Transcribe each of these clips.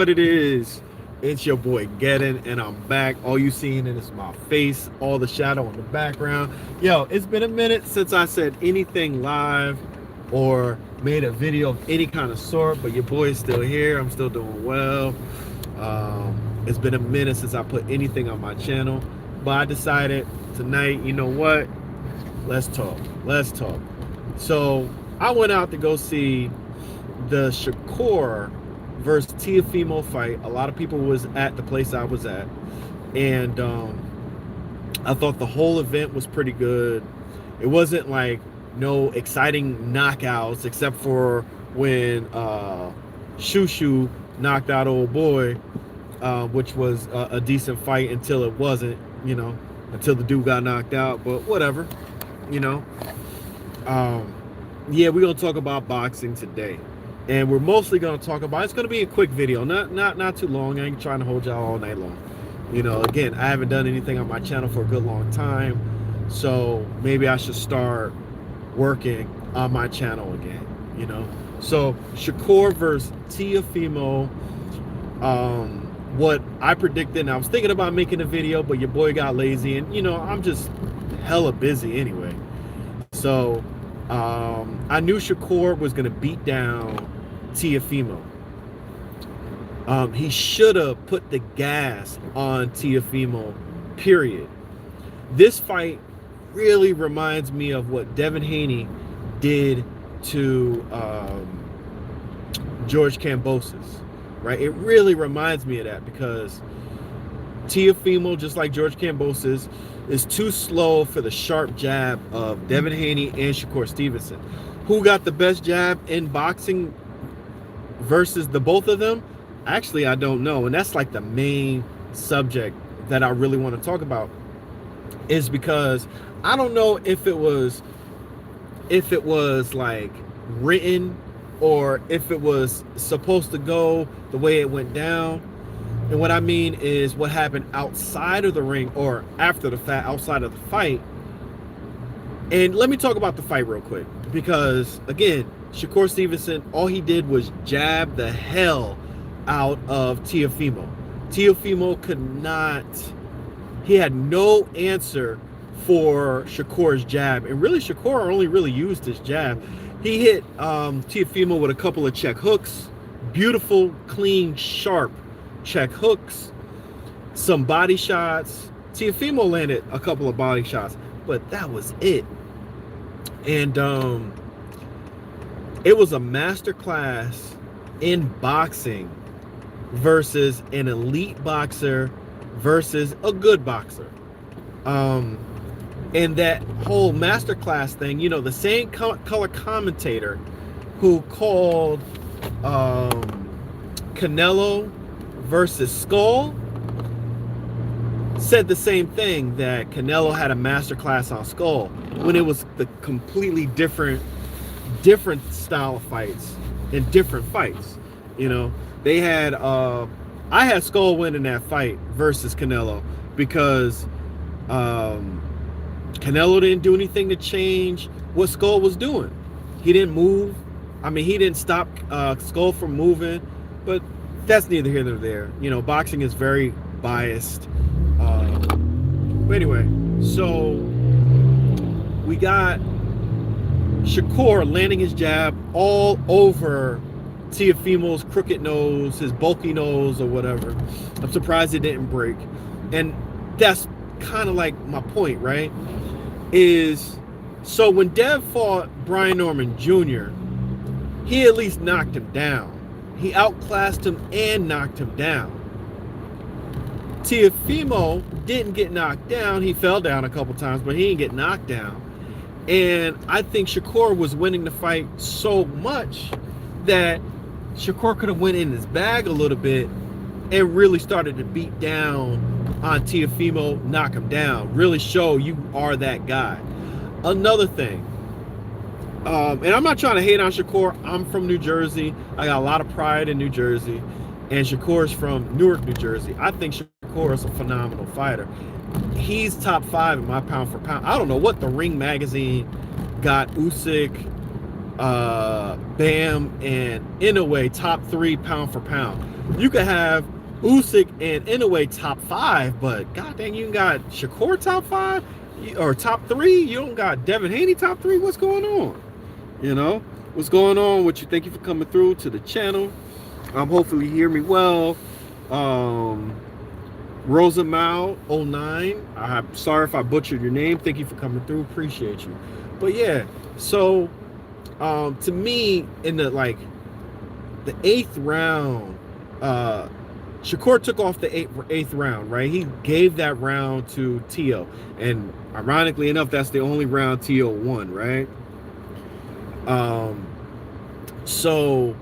What it is, it's your boy Geddon, and I'm back. All you seeing is my face, all the shadow in the background. Yo, it's been a minute since I said anything live or made a video of any kind of sort, but your boy is still here. I'm still doing well. It's been a minute since I put anything on my channel, but I decided tonight, you know what? Let's talk. Let's talk. So I went out to go see the Shakur versus Tiafimo fight. A lot of people was at the place I was at, and I thought the whole event was pretty good. It wasn't like no exciting knockouts except for when Shushu knocked out old boy, which was a decent fight until it wasn't, until the dude got knocked out. But whatever, you know. Yeah, we're gonna talk about boxing today. And we're mostly going to talk about, it's going to be a quick video, not too long. I ain't trying to hold y'all all night long. Again, I haven't done anything on my channel for a good long time, so maybe I should start working on my channel again. So Shakur versus Tiafimo. What I predicted, and I was thinking about making a video, but your boy got lazy, and I'm just hella busy anyway. So I knew Shakur was going to beat down Tiafimo. He should have put the gas on Tiafimo, period. This fight really reminds me of what Devin Haney did to George Kambosos, right? It really reminds me of that because Tiafimo, just like George Kambosos, is too slow for the sharp jab of Devin Haney and Shakur Stevenson. Who got the best jab in boxing versus the both of them? Actually, I don't know. And that's like the main subject that I really want to talk about, is because I don't know if it was like written or if it was supposed to go the way it went down. And what I mean is what happened outside of the ring or after the fact, outside of the fight. And let me talk about the fight real quick, because again, Shakur Stevenson, all he did was jab the hell out of Tiafimo. Tiafimo could not, he had no answer for Shakur's jab. And really, Shakur only really used his jab. He hit Tiafimo with a couple of check hooks, beautiful, clean, sharp check hooks, some body shots. Tiafimo landed a couple of body shots, but that was it. And it was a master class in boxing versus an elite boxer versus a good boxer. And that whole master class thing, the same color commentator who called Canelo versus Skull said the same thing, that Canelo had a master class on Skull, when it was the completely different style of fights and different fights. They had I had Skull winning that fight versus Canelo because Canelo didn't do anything to change what Skull was doing. He didn't move. I mean, he didn't stop Skull from moving, but that's neither here nor there. Boxing is very biased. But anyway, so we got Shakur landing his jab all over Tiafimo's crooked nose, his bulky nose or whatever. I'm surprised it didn't break. And that's kind of like my point, right? Is so when Dev fought Brian Norman Jr., he at least knocked him down. He outclassed him and knocked him down. Tiafimo didn't get knocked down. He fell down a couple times, but he didn't get knocked down. And I think Shakur was winning the fight so much that Shakur could have went in his bag a little bit and really started to beat down on Tiafimo, knock him down, really show you are that guy. Another thing, and I'm not trying to hate on Shakur. I'm from New Jersey. I got a lot of pride in New Jersey. And Shakur's from Newark, New Jersey. I think Shakur is a phenomenal fighter. He's top 5 in my pound for pound. I don't know what the Ring magazine got Usyk, Bam, and Inoue top 3 pound for pound. You could have Usyk and Inoue top 5, but goddamn, you got Shakur top 5 or top 3. You don't got Devin Haney top 3. What's going on? You know, what's going on with you? Thank you for coming through to the channel. Hopefully you hear me well. Rosamau 09. I'm sorry if I butchered your name. Thank you for coming through. Appreciate you. But yeah, so to me, in the 8th round, Shakur took off the eighth round, right? He gave that round to Tio, and ironically enough, that's the only round Tio won, right? So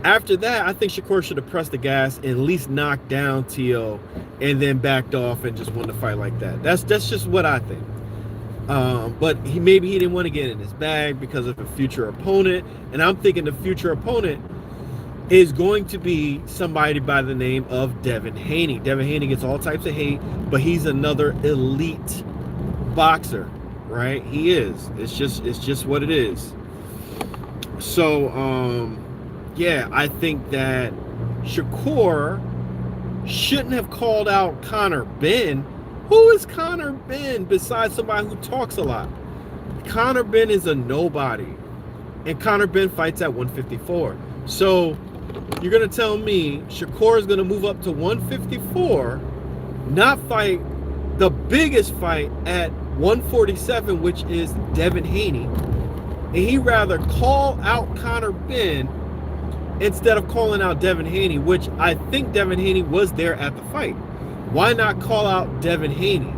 after that, I think Shakur should have pressed the gas and at least knocked down Tio, and then backed off and just won the fight like that. That's just what I think. But maybe he didn't want to get in his bag because of a future opponent, and I'm thinking the future opponent is going to be somebody by the name of Devin Haney. Devin Haney gets all types of hate, but he's another elite boxer, right? He is. It's just what it is. So yeah, I think that Shakur shouldn't have called out Conor Benn. Who is Conor Benn besides somebody who talks a lot? Conor Benn is a nobody, and Conor Benn fights at 154. So you're gonna tell me Shakur is gonna move up to 154, not fight the biggest fight at 147, which is Devin Haney, and he rather call out Conor Benn instead of calling out Devin Haney, which I think Devin Haney was there at the fight. Why not call out Devin Haney?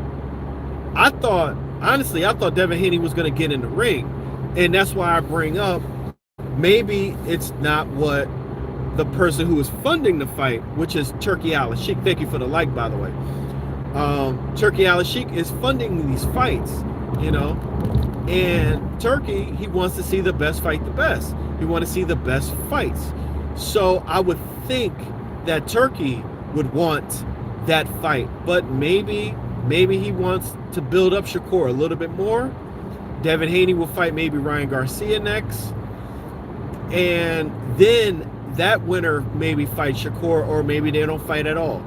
Honestly, I thought Devin Haney was going to get in the ring, and that's why I bring up maybe it's not what the person who is funding the fight, which is Turki Al-Sheikh. Thank you for the like, by the way. Turki Al-Sheikh is funding these fights, you know, and Turki, he wants to see the best fight the best. He wants to see the best fights. So I would think that Turki would want that fight, but maybe he wants to build up Shakur a little bit more. Devin Haney will fight maybe Ryan Garcia next, and then that winner maybe fight Shakur, or maybe they don't fight at all.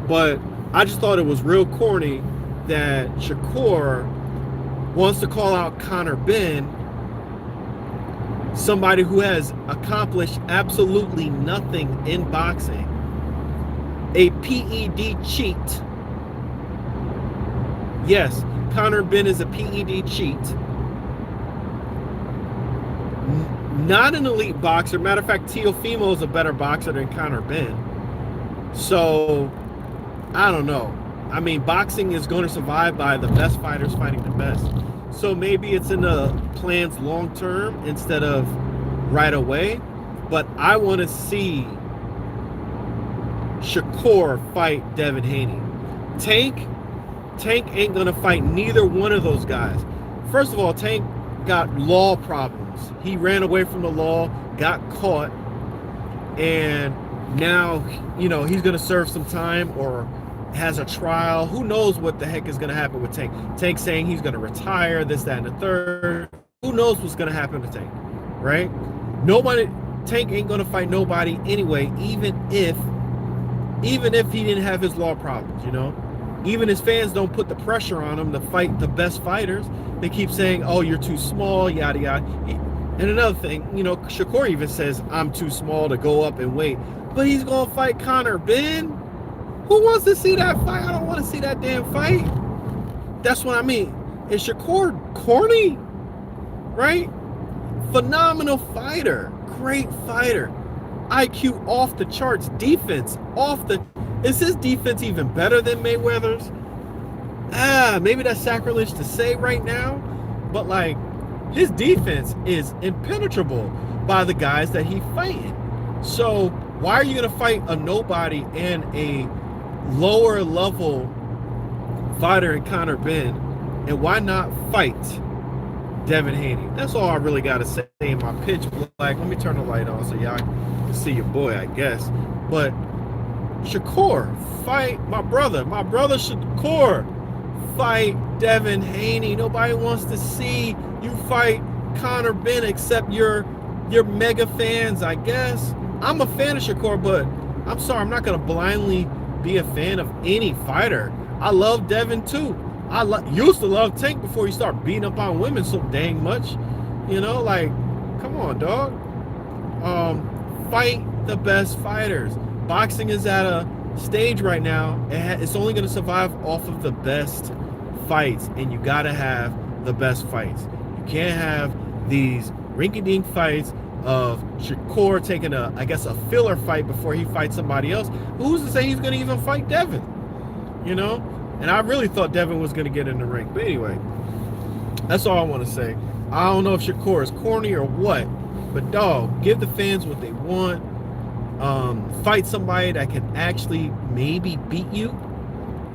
But I just thought it was real corny that Shakur wants to call out Conor Benn, somebody who has accomplished absolutely nothing in boxing, a PED cheat. Yes, Conor Benn is a PED cheat. Not an elite boxer. Matter of fact, Teofimo is a better boxer than Conor Benn. So, I don't know. I mean, boxing is going to survive by the best fighters fighting the best. So maybe it's in the plans long term instead of right away. But I want to see Shakur fight Devin Haney. Tank ain't gonna fight neither one of those guys. First of all, Tank got law problems. He ran away from the law, got caught, and now, you know, he's gonna serve some time or has a trial. Who knows what the heck is gonna happen with Tank? Tank saying he's gonna retire, this, that, and the third. Who knows what's gonna happen to Tank, right? Tank ain't gonna fight nobody anyway, even if he didn't have his law problems, you know? Even his fans don't put the pressure on him to fight the best fighters. They keep saying, oh, you're too small, yada, yada. And another thing, you know, Shakur even says, I'm too small to go up and wait. But he's going to fight Conor Benn? Who wants to see that fight? I don't want to see that damn fight. That's what I mean. Is Shakur corny? Right? Phenomenal fighter. Great fighter. IQ off the charts. Defense off the... Is his defense even better than Mayweather's? Maybe that's sacrilege to say right now, but like, his defense is impenetrable by the guys that he's fighting. So why are you going to fight a nobody and a lower level fighter in Conor Benn, and why not fight Devin Haney? That's all I really got to say in my pitch black. Let me turn the light on so y'all can see your boy, I guess. But Shakur, fight my brother. My brother Shakur, fight Devin Haney. Nobody wants to see you fight Conor Benn except your mega fans, I guess. I'm a fan of Shakur, but I'm sorry, I'm not gonna blindly be a fan of any fighter. I love Devin too. I used to love Tank before you start beating up on women so dang much. You know, like, come on, dog. Fight the best fighters. Boxing is at a stage right now. It's only going to survive off of the best fights, and you got to have the best fights. You can't have these rinky-dink fights of Shakur taking a filler fight before he fights somebody else. Who's to say he's going to even fight Devin? You know? And I really thought Devin was going to get in the ring. But anyway, that's all I want to say. I don't know if Shakur is corny or what, but dog, give the fans what they want. Fight somebody that can actually maybe beat you,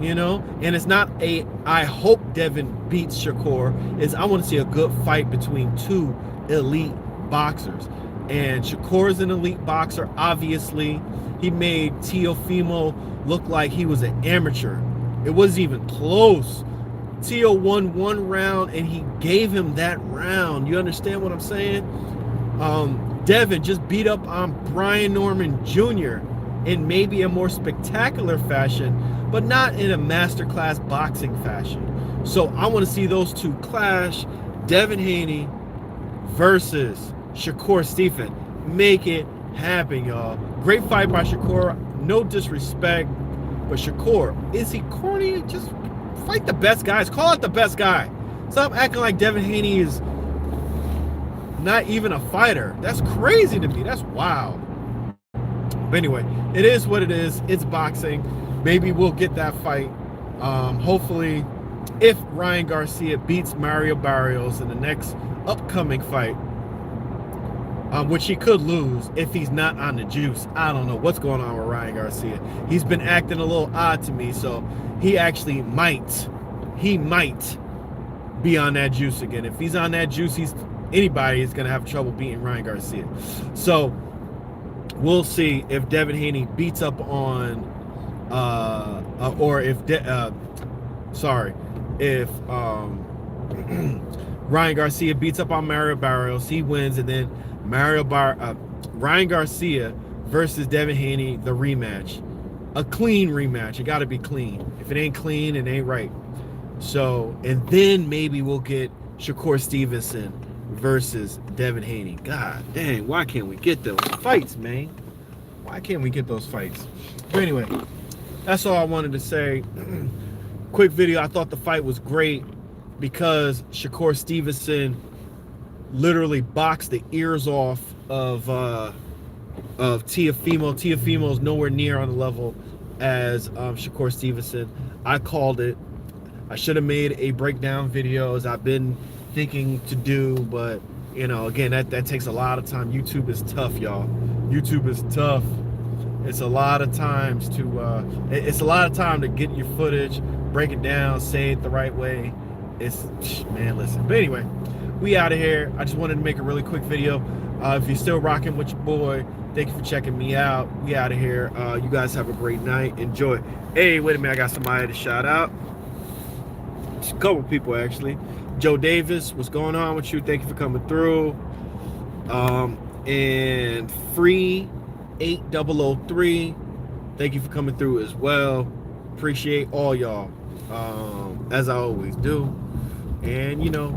you know? And it's not I hope Devin beats Shakur. I want to see a good fight between two elite boxers. And Shakur is an elite boxer, obviously. He made Teofimo look like he was an amateur. It wasn't even close. Teo won one round, and he gave him that round. You understand what I'm saying? Devin just beat up on Brian Norman Jr. in maybe a more spectacular fashion, but not in a masterclass boxing fashion. So I want to see those two clash. Devin Haney versus Shakur Stevenson. Make it happen, y'all. Great fight by Shakur. No disrespect. But Shakur, is he corny? Just fight the best guys. Call out the best guy. Stop acting like Devin Haney is not even a fighter. That's crazy to me. That's wild. But anyway, it is what it is. It's boxing. Maybe we'll get that fight. Hopefully, if Ryan Garcia beats Mario Barrios in the next upcoming fight, which he could lose if he's not on the juice. I don't know what's going on with Ryan Garcia. He's been acting a little odd to me, so he actually might be on that juice again. If he's on that juice, anybody is going to have trouble beating Ryan Garcia. So we'll see if Devin Haney beats up on, or if Ryan Garcia beats up on Mario Barrios, he wins, and then Ryan Garcia versus Devin Haney, the rematch. A clean rematch. It got to be clean. If it ain't clean, it ain't right. So, and then maybe we'll get Shakur Stevenson versus Devin Haney. God dang, why can't we get those fights, man? Why can't we get those fights? But anyway, that's all I wanted to say. Quick video. I thought the fight was great because Shakur Stevenson literally boxed the ears off of Teofimo. Teofimo is nowhere near on the level as Shakur Stevenson. I called it. I should have made a breakdown video as I've been thinking to do, but you know, again, that takes a lot of time. YouTube is tough, y'all. YouTube is tough. It's a lot of times it's a lot of time to get your footage, break it down, say it the right way. Man, listen. But anyway, we out of here. I just wanted to make a really quick video. If you're still rocking with your boy, thank you for checking me out. We out of here. You guys have a great night. Enjoy. Hey, wait a minute. I got somebody to shout out. Just a couple people, actually. Joe Davis, what's going on with you? Thank you for coming through. And Free 8003, thank you for coming through as well. Appreciate all y'all, as I always do. And you know,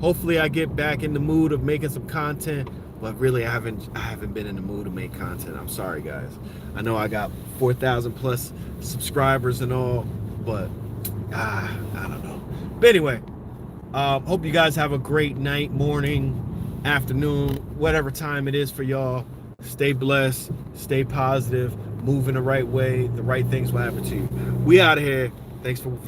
hopefully I get back in the mood of making some content, but really I haven't been in the mood to make content. I'm sorry, guys. I know I got 4,000 plus subscribers and all, but I don't know. But anyway, hope you guys have a great night, morning, afternoon, whatever time it is for y'all. Stay blessed, stay positive, move in the right way. The right things will happen to you. We out of here. Thanks for viewing.